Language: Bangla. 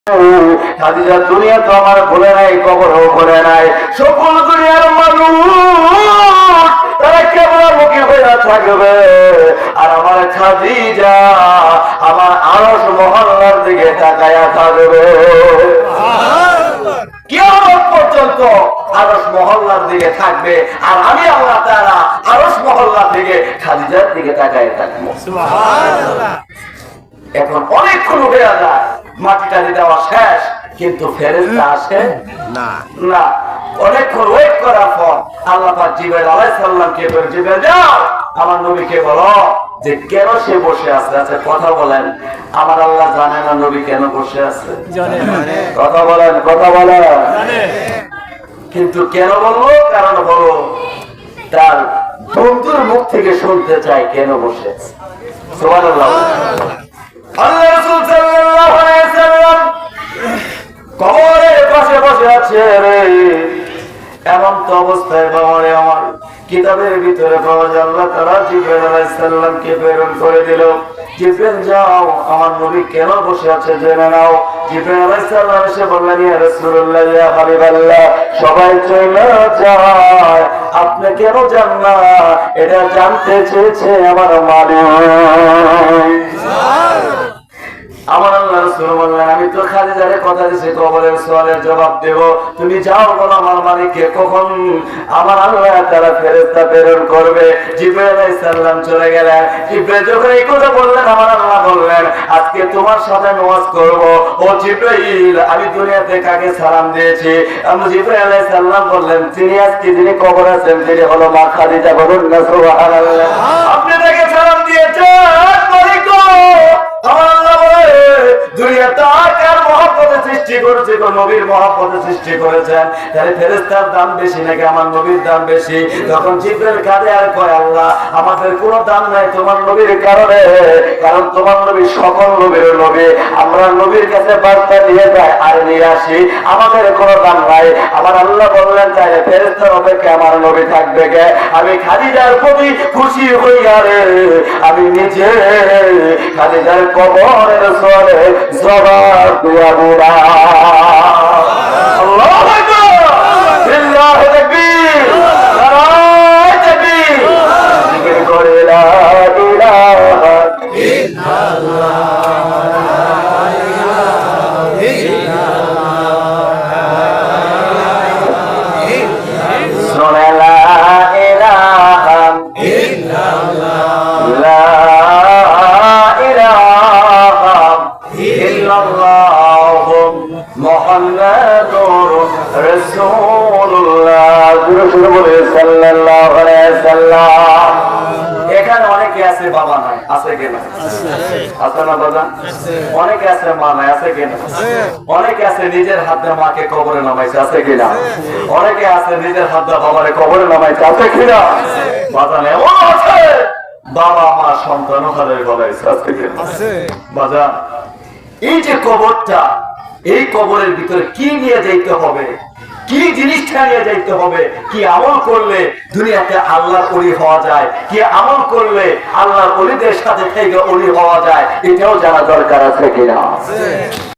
খাদিজা দুনিয়া তো আমার ভুলে নাই, কবরও ভুলে নাই। সকল দুনিয়ার মানুষ তারা কেবলামুখী হয়ে থাকবে, আর আমার খাদিজা আমার আরশ মহল্লার দিকে তাকায়া থাকবে। কিয়ামত পর্যন্ত আরশ মহল্লার দিকে থাকবে, আর আমি আল্লাহ তাআলা আরশ মহল্লা থেকে খাদিজার দিকে তাকায় থাকবো। সুবহানাল্লাহ। এখন অনেকক্ষণ হয়ে যায়, মাটি টানি দেওয়া শেষ, কিন্তু ফেরেশতা আসে না। অনেকক্ষণ ওয়েট করার পর আল্লাহ পাক জিবরাইল আলাইহিস সালামকে বলে, জিবরাইল যাও আমার নবীকে বলো যে কেন সে বসে আছে। আচ্ছা কথা বলেন, আমার আল্লাহ জানে না নবী কেন বসে আছে? জানে। কথা বলেন জানে। কিন্তু কেন বলবো? কারণ হলো তার বন্ধুর মুখ থেকে শুনতে চাই কেন বসে আছে। সুবহানাল্লাহ। আল্লাহ রাসূল সাল্লাল্লাহু আলাইহি ওয়াসাল্লাম কবরের পাশে বসে আছে রে। এমন তো অবস্থায় বাবারে আমার কিতাবের ভিতরে পাওয়া যায় আল্লাহ তাআলা জিবরাইল আলাইহিস সালামকে প্রেরণ করে দিল, জিবরাইল যাও আমার নবী কেন বসে আছে জেনে নাও। জিবরাইল আলাইহিস সালাম এসে বললেন, ইয়া রাসূলুল্লাহ ইয়া হাবিবাল্লাহ, সবাই চলে যায়, আপনি কেন যান না? এটা জানতে চেয়েছে আমার মালিক। আমার আল্লাহ রাসূল বললেন, আমি তো খাদিজারে কথা দিয়েছি কবরের সওয়ালের জবাব দেব, তুমি যাও বলো আমার মালিককে কখন আমার আল্লাহ তাআলা ফেরেশতা প্রেরণ করবে। জিবরাইল আলাইহিস সালাম চলে গেলেন। জিবরাইল যখন এই কথা বললেন, আমার আল্লাহ বললেন, আজকে তোমার সাথে নামাজ করব। ও জিবরাইল, আমি দুনিয়াতে কাকে সালাম দিয়েছি? জিবরাইল আলাইহিস সালাম বললেন, তিনি আজকে যিনি কবরে আছেন তিনি হলো মা খাদিজা। বলুন না সুবহানাল্লাহ। আপনি তাকে সালাম দিয়েছেন মালিক। আমার আল্লাহ বলে দুনিয়াতে কার মহব্বতে সৃষ্টি করেছে? নবীর মহব্বতে সৃষ্টি করেছেন। তাহলে ফেরেশতার দাম বেশি নাকি আমার নবীর দাম বেশি? তখন জিবরাইল কাঁদে আর কয়, আল্লাহ আমাদের কোনো দাম নাই তোমার নবীর কারণে, কারণ তোমার নবী সকল নবীর নবী। আমরা নবীর কাছে বার্তা নিয়ে যাই আর নিয়ে আসি, আমাদের কোনো দাম নাই। আমার আল্লাহ বললেন, তাহলে ফেরেশতার অপেক্ষা আমার নবী থাকবে কে? আমি খাদিজার প্রতি খুশি হইয়া রে আমি নিজে খাদিজার কবরের সওয়ালে জবাব দিয়া বুড়া। আল্লাহু আকবার, আল্লাহু তাকবীর, নারায়ে তাকবীর। জিকির করে লা ইলাহা ইল্লাল্লাহ। এখানে অনেকে আছে বাবা নাই, আছে কিনা? আছে না বাবা? অনেকে আছে মা নাই, আছে কিনা? অনেকে আছে নিজের হাতে মাকে কবরে নামাইছে, আছে কিনা? অনেকে আছে নিজের হাতে বাবারে কবরে নামাইছে, আছে কিনা? বাবা নেই, ও আছে। বাবা মা সন্তান হারের গলাইছে, আছে কিনা? বাবা, এই যে কবরটা, এই কবরের ভিতরে কি নিয়ে যাইতে হবে, কি জিনিসটা নিয়ে যাইতে হবে, কি আমল করলে দুনিয়াতে আল্লাহর ওলি হওয়া যায়, কি আমল করলে আল্লাহর ওলিদের সাথে থেকে ওলি হওয়া যায়, এটাও জানা দরকার আছে কিনা?